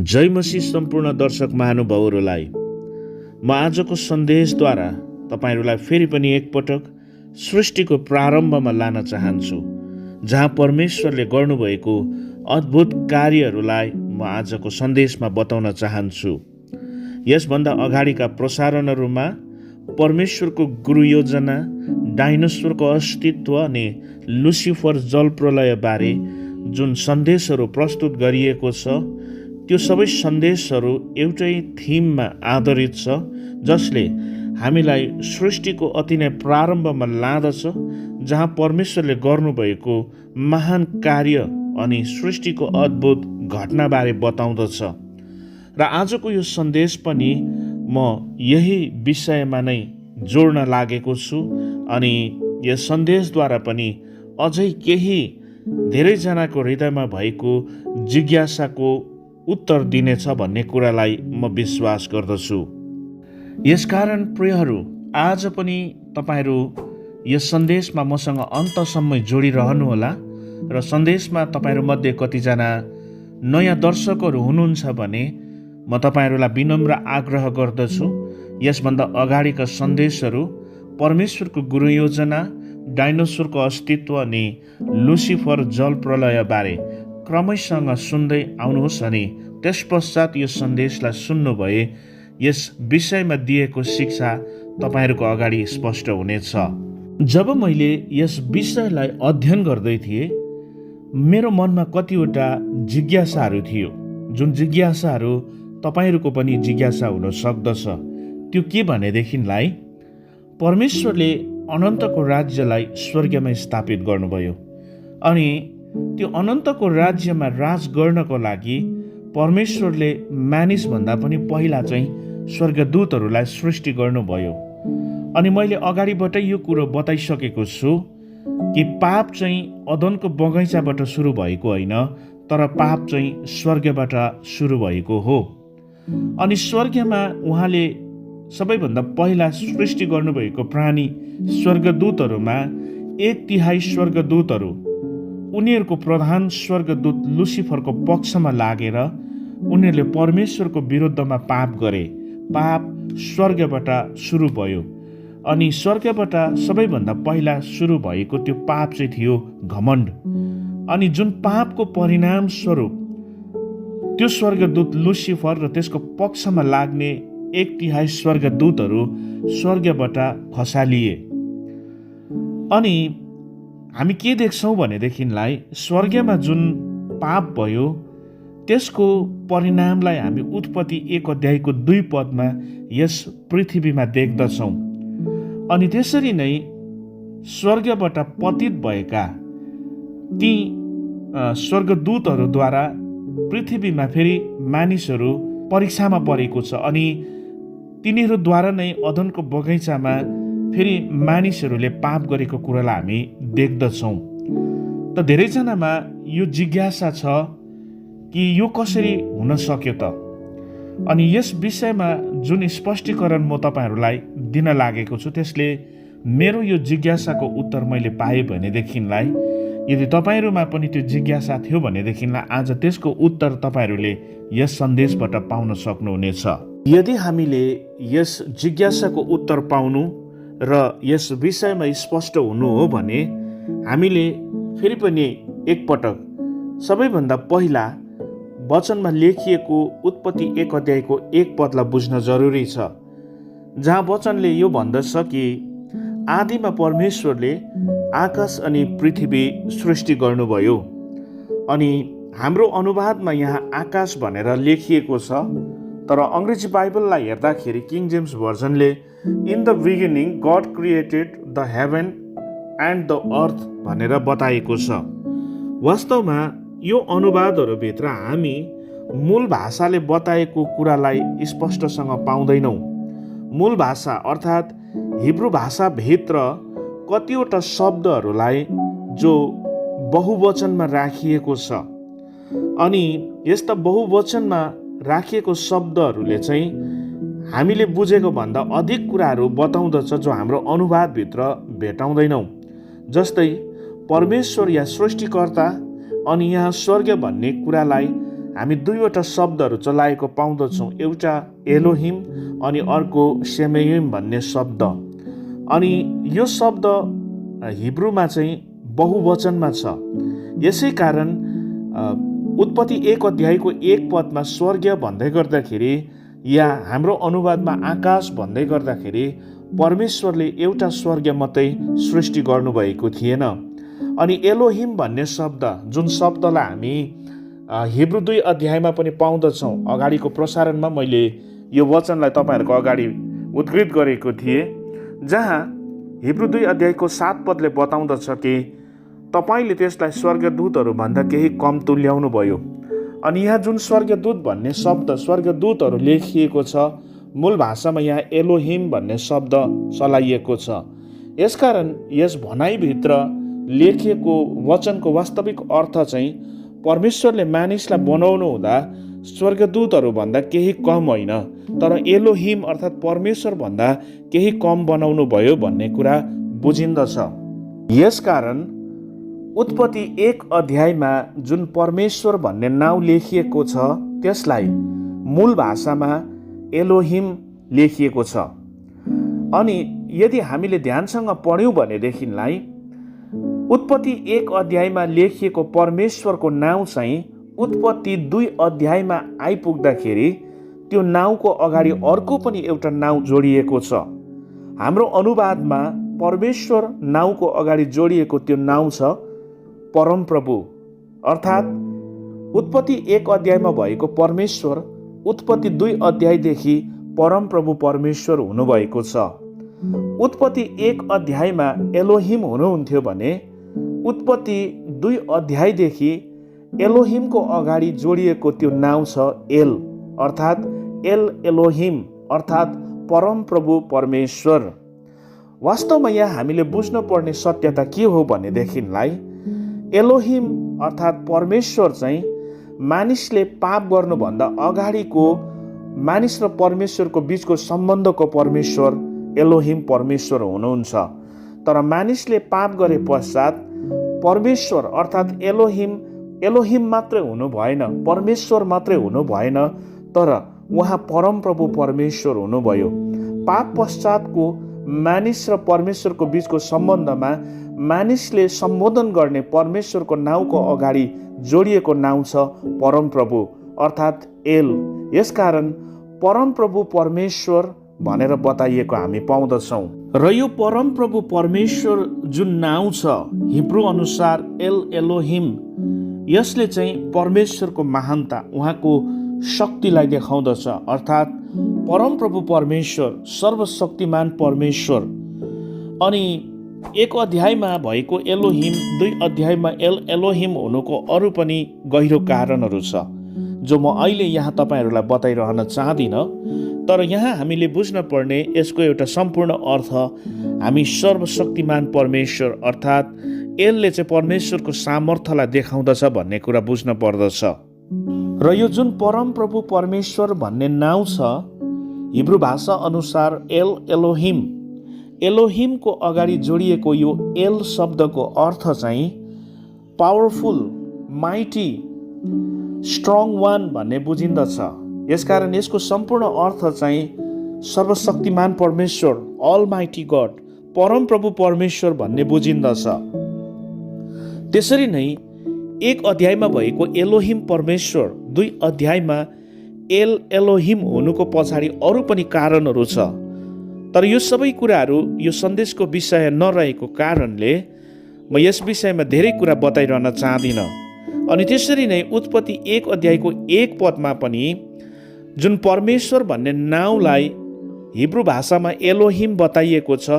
जय मसीह सम्पूर्ण दर्शक महानुभावहरूलाई म आजको सन्देशद्वारा तपाईँहरूलाई फेरि पनि एकपटक सृष्टिको प्रारम्भमा लान चाहन्छु, जहाँ परमेश्वरले गर्नुभएको अद्भुत कार्यहरूलाई म आजको सन्देशमा बताउन चाहन्छु। यसभन्दा अगाडिका प्रसारणहरूमा परमेश्वरको गुरु योजना, डाइनोसरको अस्तित्व अनि लुसिफर जलप्रलय बारे जुन सन्देशहरू प्रस्तुत गरिएको छ, त्यो सबै सन्देशहरू एउटै थिममा आधारित छ, जसले हामीलाई सृष्टिको अति नै प्रारम्भमा लाँदछ, जहाँ परमेश्वरले गर्नुभएको महान कार्य अनि सृष्टिको अद्भुत घटनाबारे बताउँदछ। र आजको यो सन्देश पनि म यही विषयमा नै जोड्न लागेको छु अनि यस सन्देशद्वारा पनि अझै केही धेरैजनाको हृदयमा भएको जिज्ञासाको उत्तर दिनेछ भन्ने कुरालाई म विश्वास गर्दछु। यसकारण प्रियहरू, आज पनि तपाईँहरू यस सन्देशमा मसँग अन्तसम्म जोडिरहनुहोला र सन्देशमा तपाईँहरूमध्ये कतिजना नयाँ दर्शकहरू हुनुहुन्छ भने म तपाईँहरूलाई विनम्र आग्रह गर्दछु, यसभन्दा अगाडिका सन्देशहरू परमेश्वरको गुरु योजना, डाइनोसरको अस्तित्व अनि लुसिफर जलप्रलय बारे क्रमैसँग सुन्दै आउनुहोस् अनि त्यस पश्चात यो सन्देशलाई सुन्नु भए यस विषयमा दिएको शिक्षा तपाईँहरूको अगाडि स्पष्ट हुनेछ। जब मैले यस विषयलाई अध्ययन गर्दै थिएँ, मेरो मनमा कतिवटा जिज्ञासाहरू थियो, जुन जिज्ञासाहरू तपाईँहरूको पनि जिज्ञासा हुन सक्दछ। त्यो के भनेदेखिलाई, परमेश्वरले अनन्तको राज्यलाई स्वर्गमा स्थापित गर्नुभयो अनि त्यो अनन्तको राज्यमा राज गर्नको लागि परमेश्वरले मानिसभन्दा पनि पहिला चाहिँ स्वर्गदूतहरूलाई सृष्टि गर्नुभयो। अनि मैले अगाडिबाटै यो कुरो बताइसकेको छु कि पाप चाहिँ अदनको बगैँचाबाट सुरु भएको होइन, तर पाप चाहिँ स्वर्गबाट सुरु भएको हो। अनि स्वर्गमा उहाँले सबैभन्दा पहिला सृष्टि गर्नुभएको प्राणी स्वर्गदूतहरूमा 1/3 स्वर्गदूतहरू उनीहरूको प्रधान स्वर्गदूत लुसिफरको पक्षमा लागेर उनीहरूले परमेश्वरको विरुद्धमा पाप गरे। पाप स्वर्गबाट सुरु भयो अनि स्वर्गबाट सबैभन्दा पहिला सुरु भएको त्यो पाप चाहिँ थियो घमण्ड। अनि जुन पापको परिणाम स्वरूप त्यो स्वर्गदूत लुसिफर र त्यसको पक्षमा लाग्ने 1/3 स्वर्गदूतहरू स्वर्गबाट खसालिए। अनि हामी के देख्छौँ भनेदेखिलाई, स्वर्गमा जुन पाप भयो त्यसको परिणामलाई हामी उत्पत्ति 1 अध्यायको 2 पदमा यस पृथ्वीमा देख्दछौँ। अनि त्यसरी नै स्वर्गबाट पतित भएका ती स्वर्गदूतहरूद्वारा पृथ्वीमा फेरि मानिसहरू परीक्षामा परेको छ अनि तिनीहरूद्वारा नै अदनको बगैँचामा फेरि मानिसहरूले पाप गरेको कुरालाई हामी देख्दछौँ। त धेरैजनामा यो जिज्ञासा छ कि यो कसरी हुन सक्यो त? अनि यस विषयमा जुन स्पष्टीकरण म तपाईँहरूलाई दिन लागेको छु, त्यसले मेरो यो जिज्ञासाको उत्तर मैले पाएँ भनेदेखिलाई, यदि तपाईँहरूमा पनि त्यो जिज्ञासा थियो भनेदेखिलाई आज त्यसको उत्तर तपाईँहरूले यस सन्देशबाट पाउन सक्नुहुनेछ। यदि हामीले यस जिज्ञासाको उत्तर पाउनु र यस विषयमा स्पष्ट हुनु हो भने हामीले फेरि पनि एकपटक सबैभन्दा पहिला वचनमा लेखिएको उत्पत्ति 1 अध्यायको 1 पदलाई बुझ्न जरुरी छ, जहाँ वचनले यो भन्दछ कि आदिमा परमेश्वरले आकाश अनि पृथ्वी सृष्टि गर्नुभयो। अनि हाम्रो अनुवादमा यहाँ आकाश भनेर लेखिएको छ, तर अङ्ग्रेजी बाइबललाई हेर्दाखेरि किङ जेम्स भर्जनले in the beginning God created the heaven and the earth भनेर बताएको छ। वास्तवमा यो अनुवादहरूभित्र हामी मूल भाषाले बताएको कुरालाई स्पष्टसँग पाउँदैनौँ। मूल भाषा अर्थात् हिब्रू भाषाभित्र कतिवटा शब्दहरूलाई जो बहुवचनमा राखिएको छ अनि यस्ता बहुवचनमा राखिएको शब्दहरूले चाहिँ हामीले बुझेको भन्दा अधिक कुराहरू बताउँदछ जो हाम्रो अनुवादभित्र भेटाउँदैनौँ। जस्तै परमेश्वर या सृष्टिकर्ता अनि यहाँ स्वर्ग भन्ने कुरालाई हामी दुईवटा शब्दहरू चलाएको पाउँदछौँ। एउटा एलोहिम अनि अर्को सेमेयुम भन्ने शब्द। अनि यो शब्द हिब्रूमा चाहिँ बहुवचनमा छ। यसै कारण उत्पत्ति 1 अध्यायको 1 पदमा स्वर्ग भन्दै गर्दाखेरि या हाम्रो अनुवादमा आकाश भन्दै गर्दाखेरि परमेश्वरले एउटा स्वर्ग मात्रै सृष्टि गर्नुभएको थिएन। अनि एलोहिम भन्ने शब्द, जुन शब्दलाई हामी हिब्रू 2 अध्यायमा पनि पाउँदछौँ। अगाडिको प्रसारणमा मैले यो वचनलाई तपाईँहरूको अगाडि उद्धृत गरेको थिएँ, जहाँ हिब्रू 2 अध्यायको 7 पदले बताउँदछ कि तपाईँले त्यसलाई स्वर्गदूतहरूभन्दा केही कम तुल्याउनु भयो। अनि यहाँ जुन स्वर्गदूत भन्ने शब्द, स्वर्गदूतहरू लेखिएको छ, मूल भाषामा यहाँ एलोहिम भन्ने शब्द चलाइएको छ। यसकारण यस भनाइभित्र लेखिएको वचनको वास्तविक अर्थ चाहिँ परमेश्वरले मानिसलाई बनाउनु हुँदा स्वर्गदूतहरूभन्दा केही कम होइन, तर एलोहिम अर्थात् परमेश्वरभन्दा केही कम बनाउनु भयो भन्ने कुरा बुझिन्दछ। यसकारण उत्पत्ति 1 अध्यायमा जुन परमेश्वर भन्ने नाउँ लेखिएको छ त्यसलाई मूल भाषामा एलोहिम लेखिएको छ। अनि यदि हामीले ध्यानसँग पढ्यौँ भनेदेखिलाई उत्पत्ति 1 अध्यायमा लेखिएको परमेश्वरको नाउँ चाहिँ उत्पत्ति 2 अध्यायमा आइपुग्दाखेरि त्यो नाउँको अगाडि अर्को पनि एउटा नाउँ जोडिएको छ। हाम्रो अनुवादमा परमेश्वर नाउँको अगाडि जोडिएको त्यो नाउँ छ परमप्रभु। अर्थात् उत्पत्ति 1 अध्यायमा भएको परमेश्वर उत्पत्ति 2 अध्यायदेखि परमप्रभु परमेश्वर हुनुभएको छ। उत्पत्ति 1 अध्यायमा एलोहिम हुनुहुन्थ्यो भने उत्पत्ति 2 अध्यायदेखि एलोहिमको अगाडि जोडिएको त्यो नाउँ छ एल, अर्थात् एल एलोहिम, अर्थात् परमप्रभु परमेश्वर। वास्तवमा यहाँ हामीले बुझ्नुपर्ने सत्यता के हो भनेदेखिलाई एलोहिम अर्थात् परमेश्वर चाहिँ मानिसले पाप गर्नुभन्दा अगाडिको मानिस र परमेश्वरको बिचको सम्बन्धको परमेश्वर एलोहिम परमेश्वर हुनुहुन्छ। तर मानिसले पाप गरे पश्चात परमेश्वर अर्थात् एलोहिम मात्रै हुनु भएन, परमेश्वर मात्रै हुनु भएन, तर उहाँ परमप्रभु परमेश्वर हुनुभयो। पाप पश्चातको मानिस र परमेश्वरको बिचको सम्बन्धमा मानिसले सम्बोधन गर्ने परमेश्वरको नाउँको अगाडि जोडिएको नाउँ छ परमप्रभु अर्थात् एल। यसकारण परमप्रभु परमेश्वर भनेर बताइएको हामी पाउँदछौँ। र यो परमप्रभु परमेश्वर जुन नाउँ छ हिब्रू अनुसार एल एलोहिम, यसले चाहिँ परमेश्वरको महानता, उहाँको शक्तिलाई देखाउँदछ। अर्थात् परमप्रभु परमेश्वर सर्वशक्तिमान परमेश्वर। अनि 1 अध्यायमा भएको एलोहिम 2 अध्यायमा एल एलोहिम हुनुको अरू पनि गहिरो कारणहरू छ, जो म अहिले यहाँ तपाईँहरूलाई बताइरहन चाहदिनँ। तर यहाँ हामीले बुझ्न पर्ने यसको एउटा सम्पूर्ण अर्थ हामी सर्वशक्तिमान परमेश्वर अर्थात् एलले चाहिँ परमेश्वरको सामर्थ्यलाई देखाउँदछ भन्ने कुरा बुझ्न पर्दछ। र यो जुन परमप्रभु परमेश्वर भन्ने नाउँ छ हिब्रू भाषा अनुसार एल एलोहिम, एलोहिमको अगाडि जोडिएको यो एल शब्दको अर्थ चाहिँ पावरफुल, माइटी, स्ट्रङ वान भन्ने बुझिन्दछ। यसकारण यसको सम्पूर्ण अर्थ चाहिँ सर्वशक्तिमान परमेश्वर, अल माइटी गड, परमप्रभु परमेश्वर भन्ने बुझिन्दछ। त्यसरी नै 1 अध्यायमा भएको एलोहिम परमेश्वर 2 अध्यायमा एल एलोहिम हुनुको पछाडि अरू पनि कारणहरू छ। तर यो सबै कुराहरू यो सन्देशको विषय नरहेको कारणले म यस विषयमा धेरै कुरा बताइरहन चाहदिनँ। अनि त्यसरी नै उत्पत्ति 1 अध्यायको 1 पदमा पनि जुन परमेश्वर भन्ने नाउँलाई हिब्रू भाषामा एलोहिम बताइएको छ,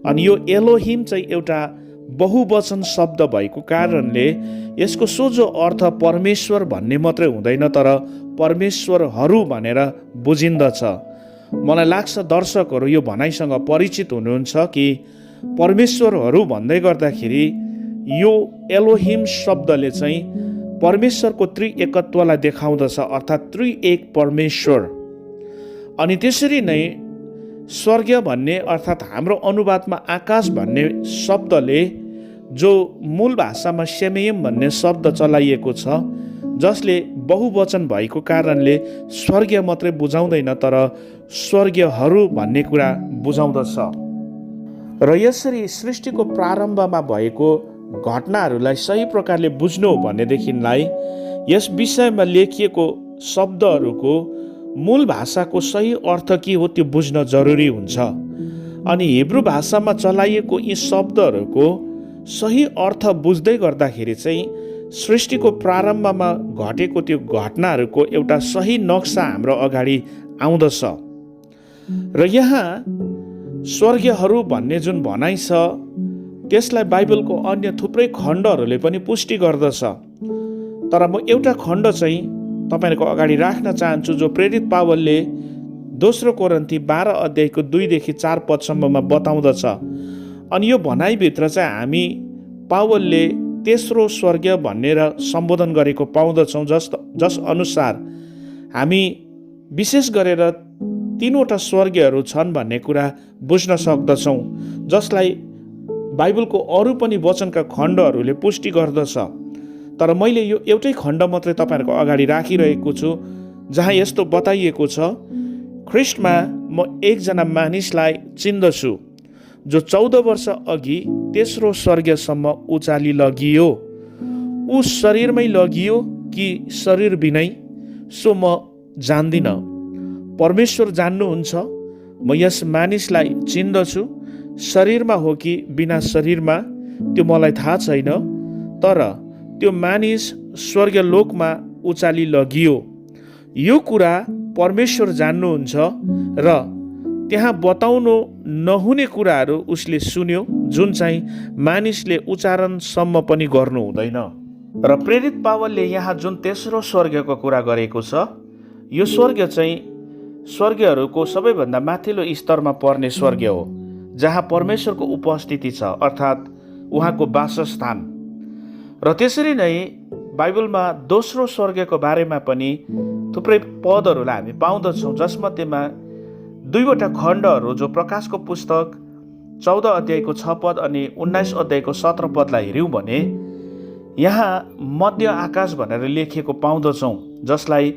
अनि यो एलोहिम चाहिँ एउटा बहुवचन शब्द भएको कारणले यसको सोझो अर्थ परमेश्वर भन्ने मात्रै हुँदैन, तर परमेश्वरहरू भनेर बुझिन्दछ। मलाई लाग्छ दर्शकहरू यो भनाइसँग परिचित हुनुहुन्छ कि परमेश्वरहरू भन्दै गर्दाखेरि यो एलोहिम शब्दले चाहिँ परमेश्वरको त्रिएकत्वलाई देखाउँदछ, अर्थात् त्रिएक परमेश्वर। अनि त्यसरी नै स्वर्ग भन्ने अर्थात् हाम्रो अनुवादमा आकाश भन्ने शब्दले जो मूल भाषामा सेमेयम भन्ने शब्द चलाइएको छ, जसले बहुवचन भएको कारणले स्वर्गीय मात्रै बुझाउँदैन, तर स्वर्गीयहरू भन्ने कुरा बुझाउँदछ। र यसरी सृष्टिको प्रारम्भमा भएको घटनाहरूलाई सही प्रकारले बुझ्नु हो भनेदेखिलाई यस विषयमा लेखिएको शब्दहरूको मूल भाषाको सही अर्थ के हो त्यो बुझ्न जरुरी हुन्छ। अनि हिब्रू भाषामा चलाइएको यी शब्दहरूको सही अर्थ बुझ्दै गर्दाखेरि चाहिँ सृष्टिको प्रारम्भमा घटेको त्यो घटनाहरूको एउटा सही नक्सा हाम्रो अगाडि आउँदछ। र यहाँ स्वर्गीयहरू भन्ने जुन भनाइ छ त्यसलाई बाइबलको अन्य थुप्रै खण्डहरूले पनि पुष्टि गर्दछ। तर म एउटा खण्ड चाहिँ तपाईँहरूको अगाडि राख्न चाहन्छु, जो प्रेरित पावलले दोस्रो कोरिन्थी 12 अध्यायको 2 देखि 4 पदसम्ममा बताउँदछ। अनि यो भनाइभित्र चाहिँ हामी पावलले तेस्रो स्वर्गीय भनेर सम्बोधन गरेको पाउँदछौँ, जस अनुसार हामी विशेष गरेर 3वटा स्वर्गीयहरू छन् भन्ने कुरा बुझ्न सक्दछौँ, जसलाई बाइबलको अरू पनि वचनका खण्डहरूले पुष्टि गर्दछ। तर मैले यो एउटै खण्ड मात्रै तपाईँहरूको अगाडि राखिरहेको छु, जहाँ यस्तो बताइएको छ, ख्रिस्टमा म एकजना मानिसलाई चिन्दछु जो 14 वर्ष अघि तेस्रो स्वर्गसम्म उचाली लगियो। ऊ शरीरमै लगियो कि शरीर बिनै सो म जान्दिनँ, परमेश्वर जान्नुहुन्छ। म यस मानिसलाई चिन्दछु, शरीरमा हो कि बिना शरीरमा त्यो मलाई थाहा छैन, तर त्यो मानिस स्वर्गलोकमा उचाली लगियो। यो कुरा परमेश्वर जान्नुहुन्छ र त्यहाँ बताउनु नहुने कुराहरू उसले सुन्यो, जुन चाहिँ मानिसले उच्चारणसम्म पनि गर्नु हुँदैन। र प्रेरित पावलले यहाँ जुन तेस्रो स्वर्गको कुरा गरेको छ, यो स्वर्ग चाहिँ स्वर्गहरूको सबैभन्दा माथिल्लो स्तरमा पर्ने स्वर्ग हो, जहाँ परमेश्वरको उपस्थिति छ, अर्थात् उहाँको वासस्थान। र त्यसरी नै बाइबलमा दोस्रो स्वर्गको बारेमा पनि थुप्रै पदहरूलाई हामी पाउँदछौँ, जसमध्येमा 2वटा खण्डहरू जो प्रकाशको पुस्तक 14 अध्यायको 6 पद अनि 19 अध्यायको 17 पदलाई हेऱ्यौँ भने यहाँ मध्य आकाश भनेर लेखिएको पाउँदछौँ, जसलाई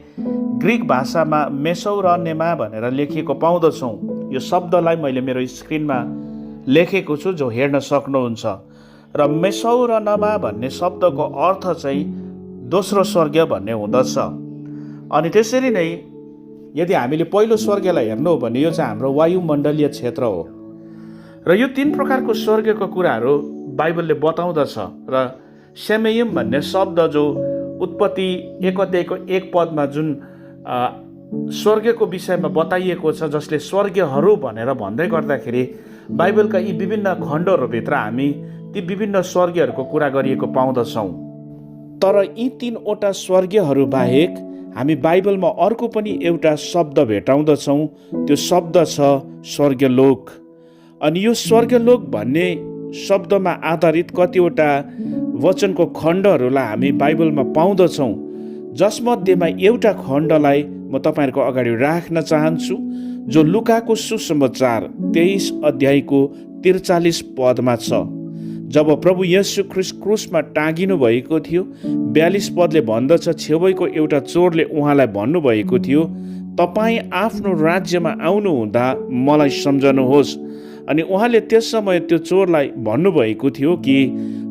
ग्रिक भाषामा मेसौरनेमा भनेर लेखिएको पाउँदछौँ। यो शब्दलाई मैले मेरो स्क्रिनमा लेखेको छु, जो हेर्न सक्नुहुन्छ। र मेसौरनमा भन्ने शब्दको अर्थ चाहिँ दोस्रो स्वर्ग भन्ने हुँदछ। अनि त्यसरी नै यदि हामीले पहिलो स्वर्गलाई हेर्नु हो भने यो चाहिँ हाम्रो वायुमण्डलीय क्षेत्र हो। र यो 3 प्रकारको स्वर्गको कुराहरू बाइबलले बताउँदछ। र सेमेयम भन्ने शब्द जो उत्पत्ति 1 अध्यायको 1 पदमा जुन स्वर्गको विषयमा बताइएको छ, जसले स्वर्गहरू भनेर भन्दै गर्दाखेरि बाइबलका यी विभिन्न खण्डहरूभित्र हामी ती विभिन्न स्वर्गहरूको कुरा गरिएको पाउँदछौँ। तर यी 3वटा स्वर्गहरू बाहेक हामी बाइबलमा अर्को पनि एउटा शब्द भेटाउँदछौँ, त्यो शब्द छ स्वर्गलोक। अनि यो स्वर्गलोक भन्ने शब्दमा आधारित कतिवटा वचनको खण्डहरूलाई हामी बाइबलमा पाउँदछौँ, जसमध्येमा एउटा खण्डलाई म तपाईँहरूको अगाडि राख्न चाहन्छु, जो लुकाको सुसमाचार 23 अध्यायको 43 पदमा छ। जब प्रभु येशू ख्रिस्ट क्रुसमा टाँगिनु भएको थियो, 42 पदले भन्दछ, छेउैको एउटा चोरले उहाँलाई भन्नुभएको थियो, तपाईँ आफ्नो राज्यमा आउनुहुँदा मलाई सम्झनुहोस्। अनि उहाँले त्यस समय त्यो चोरलाई भन्नुभएको थियो कि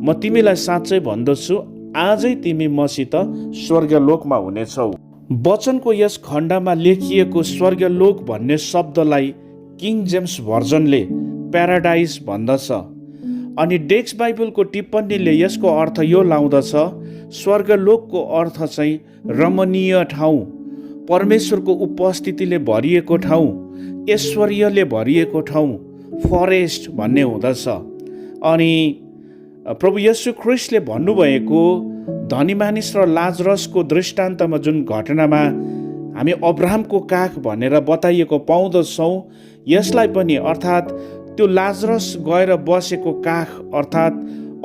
म तिमीलाई साँच्चै भन्दछु, आजै तिमी मसित स्वर्गलोकमा हुनेछौ। वचनको यस खण्डमा लेखिएको स्वर्गलोक भन्ने शब्दलाई किङ जेम्स भर्जनले प्याराडाइज भन्दछ। अनि डेक्स बाइबलको टिप्पणीले यसको अर्थ यो लाउँदछ, स्वर्गलोकको अर्थ चाहिँ रमणीय ठाउँ, परमेश्वरको उपस्थितिले भरिएको ठाउँ, ऐश्वर्यले भरिएको ठाउँ, फरेस्ट भन्ने हुँदछ। अनि प्रभु येशू ख्रिस्टले भन्नुभएको धनी मानिस र लाजरसको दृष्टान्तमा जुन घटनामा हामी अब्राहमको काख भनेर बताइएको पाउँदछौँ, यसलाई पनि अर्थात् त्यो लाजरस गएर बसेको काख अर्थात्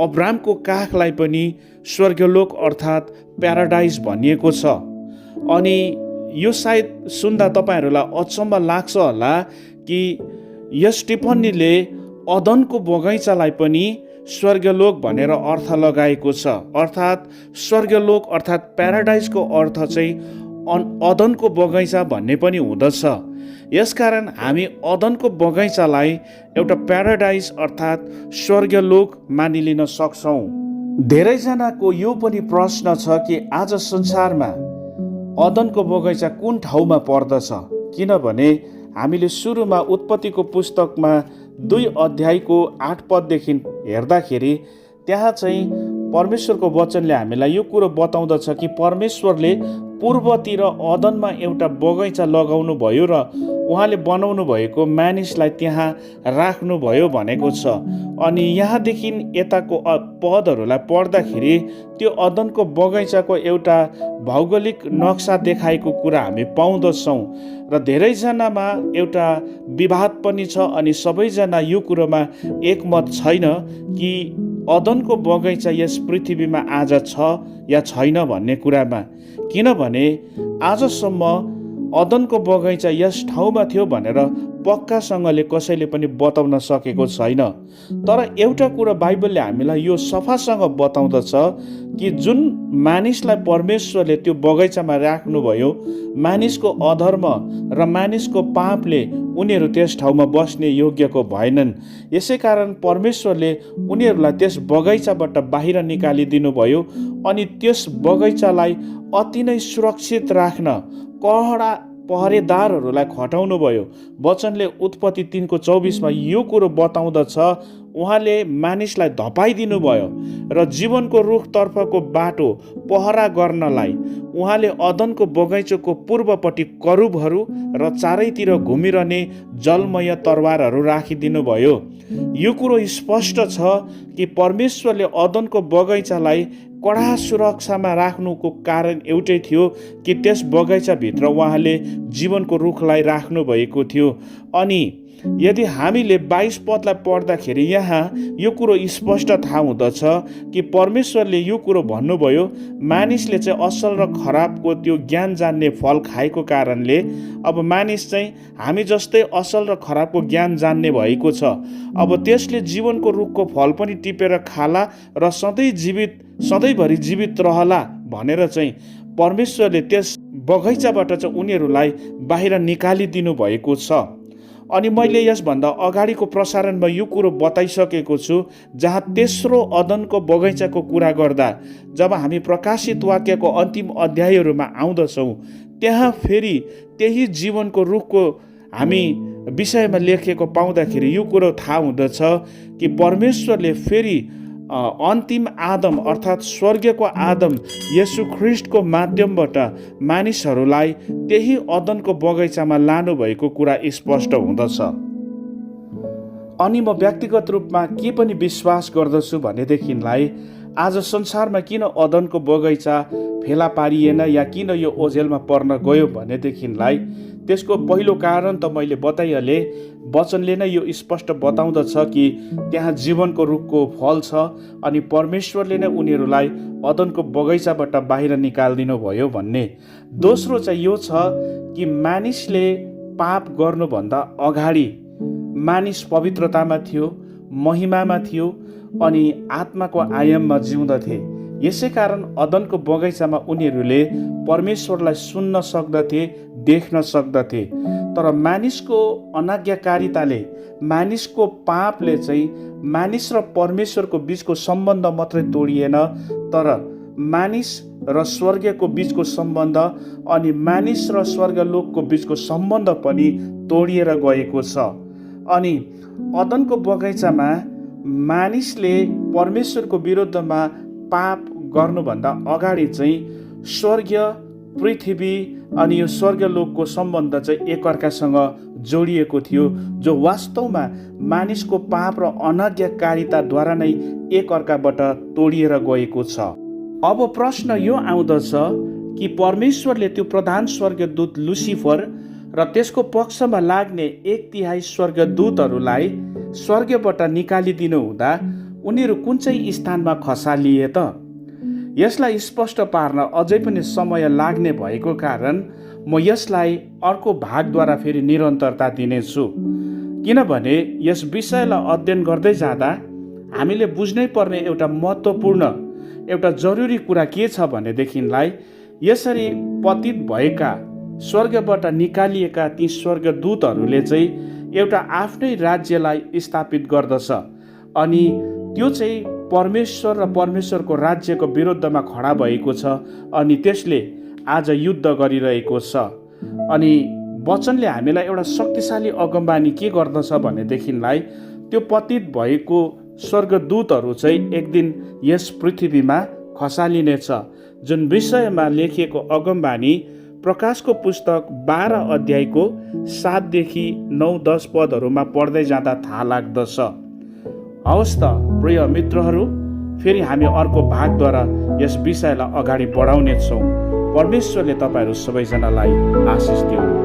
अब्राहमको काखलाई पनि स्वर्गलोक अर्थात् प्याराडाइज भनिएको छ। अनि यो सायद सुन्दा तपाईँहरूलाई अचम्म लाग्छ होला कि यस टिप्पणीले अदनको बगैँचालाई पनि स्वर्गलोक भनेर अर्थ लगाएको छ। अर्थात् स्वर्गलोक अर्थात् प्याराडाइजको अर्थ चाहिँ अदनको बगैँचा भन्ने पनि हुँदछ। यसकारण हामी अदनको बगैँचालाई एउटा प्याराडाइज अर्थात् स्वर्गलोक मानिलिन सक्छौँ। धेरैजनाको यो पनि प्रश्न छ कि आज संसारमा अदनको बगैँचा कुन ठाउँमा पर्दछ, किनभने हामीले सुरुमा उत्पत्तिको पुस्तकमा 2 अध्यायको 8 पददेखि हेर्दाखेरि त्यहाँ चाहिँ परमेश्वरको वचनले हामीलाई यो कुरो बताउँदछ कि परमेश्वरले पूर्वतिर अदनमा एउटा बगैँचा लगाउनु भयो र उहाँले बनाउनु भएको मानिसलाई त्यहाँ राख्नुभयो भनेको छ। अनि यहाँदेखि यताको पदहरूलाई पढ्दाखेरि त्यो अदनको बगैँचाको एउटा भौगोलिक नक्सा देखाएको कुरा हामी पाउँदछौँ र धेरैजनामा एउटा विवाद पनि छ। अनि सबैजना यो कुरोमा एकमत छैन कि अदनको बगैँचा यस पृथ्वीमा आज छ या छैन भन्ने कुरामा, किनभने आजसम्म अदनको बगैँचा यस ठाउँमा थियो भनेर पक्कासँगले कसैले पनि बताउन सकेको छैन। तर एउटा कुरा बाइबलले हामीलाई यो सफासँग बताउँदछ कि जुन मानिसलाई परमेश्वरले त्यो बगैँचामा राख्नुभयो, मानिसको अधर्म र मानिसको पापले उनीहरू त्यस ठाउँमा बस्ने योग्यको भएनन्। यसै कारण परमेश्वरले उनीहरूलाई त्यस बगैँचाबाट बाहिर निकालिदिनु भयो अनि त्यस बगैँचालाई अति नै सुरक्षित राख्न कडा पहरेदारहरूलाई खटाउनु भयो। वचनले उत्पत्ति 3:24 यो कुरो बताउँदछ, उहाँले मानिसलाई धपाइदिनु भयो र जीवनको रुखतर्फको बाटो पहरा गर्नलाई उहाँले अदनको बगैँचाको पूर्वपट्टि करूबहरू र चारैतिर घुमिरहने जलमय तरवारहरू राखिदिनु भयो। यो कुरो स्पष्ट छ कि परमेश्वरले अदनको बगैँचालाई कडा सुरक्षामा राख्नुको कारण एउटै थियो कि त्यस बगैँचाभित्र उहाँले जीवनको रुखलाई राख्नु भएको थियो। अनि यदि हामीले 22 पदलाई पढ्दाखेरि यहाँ यो कुरो स्पष्ट थाहा हुँदछ कि परमेश्वरले यो कुरो भन्नुभयो, मानिसले चाहिँ असल र खराबको त्यो ज्ञान जान्ने फल खाएको कारणले अब मानिस चाहिँ हामी जस्तै असल र खराबको ज्ञान जान्ने भएको छ। अब त्यसले जीवनको रुखको फल पनि टिपेर खाला र सधैँभरि जीवित रहला भनेर चाहिँ परमेश्वरले त्यस बगैँचाबाट चाहिँ उनीहरूलाई बाहिर निकालिदिनु भएको छ। अनि मैले यसभन्दा अगाडिको प्रसारणमा यो कुरो बताइसकेको छु, जहाँ तेस्रो अदनको बगैँचाको कुरा गर्दा जब हामी प्रकाशित वाक्यको अन्तिम अध्यायहरूमा आउँदछौँ, त्यहाँ फेरि त्यही जीवनको रुखको हामी विषयमा लेखेको पाउँदाखेरि यो कुरो थाहा हुँदछ कि परमेश्वरले फेरि अन्तिम आदम अर्थात् स्वर्गको आदम येशू ख्रिस्टको माध्यमबाट मानिसहरूलाई त्यही अदनको बगैँचामा लानुभएको कुरा स्पष्ट हुँदछ। अनि म व्यक्तिगत रूपमा के पनि विश्वास गर्दछु भनेदेखिलाई आज संसारमा किन अदनको बगैँचा फेला पारिएन या किन यो ओझेलमा पर्न गयो भनेदेखिलाई त्यसको पहिलो कारण त मैले बताइहालेँ। वचनले नै यो स्पष्ट बताउँदछ कि त्यहाँ जीवनको रुखको फल छ अनि परमेश्वरले नै उनीहरूलाई अदनको बगैँचाबाट बाहिर निकालिदिनु भयो भन्ने। दोस्रो चाहिँ यो छ कि मानिसले पाप गर्नुभन्दा अगाडि मानिस पवित्रतामा थियो, महिमामा थियो अनि आत्माको आयाममा जिउँदथे। यसै कारण अदनको बगैँचामा उनीहरूले परमेश्वरलाई सुन्न सक्दथे, देख्न सक्दथे। तर मानिसको अनाज्ञाकारिताले, मानिसको पापले चाहिँ मानिस र परमेश्वरको बीचको सम्बन्ध मात्रै तोडिएन, तर मानिस र स्वर्गको बीचको सम्बन्ध अनि मानिस र स्वर्गलोकको बीचको सम्बन्ध पनि तोडिएर गएको छ। अनि अदनको बगैँचामा मानिसले परमेश्वरको विरुद्धमा पाप गर्नुभन्दा अगाडि चाहिँ स्वर्ग, पृथ्वी अनि यो स्वर्गलोकको सम्बन्ध चाहिँ एकअर्कासँग जोडिएको थियो, जो वास्तवमा मानिसको पाप र अनाज्ञाकारिताद्वारा नै एकअर्काबाट तोडिएर गएको छ। अब प्रश्न यो आउँदछ कि परमेश्वरले त्यो प्रधान स्वर्गदूत लुसिफर र त्यसको पक्षमा लाग्ने 1/3 स्वर्गदूतहरूलाई स्वर्गबाट निकालिदिनु हुँदा उनीहरू कुन चाहिँ स्थानमा खसालिए त? यसलाई स्पष्ट पार्न अझै पनि समय लाग्ने भएको कारण म यसलाई अर्को भागद्वारा फेरि निरन्तरता दिनेछु, किनभने यस विषयलाई अध्ययन गर्दै जाँदा हामीले बुझ्नै पर्ने एउटा महत्त्वपूर्ण एउटा जरुरी कुरा के छ भनेदेखिलाई यसरी पतित भएका स्वर्गबाट निकालिएका ती स्वर्गदूतहरूले चाहिँ एउटा आफ्नै राज्यलाई स्थापित गर्दछ अनि त्यो चाहिँ परमेश्वर र परमेश्वरको राज्यको विरुद्धमा खडा भएको छ अनि त्यसले आज युद्ध गरिरहेको छ। अनि वचनले हामीलाई एउटा शक्तिशाली अगमबानी के गर्दछ भनेदेखिलाई त्यो पतित भएको स्वर्गदूतहरू चाहिँ एक दिन यस पृथ्वीमा खसालिनेछ, जुन विषयमा लेखिएको अगमबानी प्रकाशको पुस्तक 12 अध्यायको 7 देखि 9-10 पदहरूमा पढ्दै जाँदा थाहा लाग्दछ। हवस् त प्रिय मित्रहरू, फेरि हामी अर्को भागद्वारा यस विषयलाई अगाडि बढाउने छौँ। परमेश्वरले तपाईँहरू सबैजनालाई आशिष दिउन्।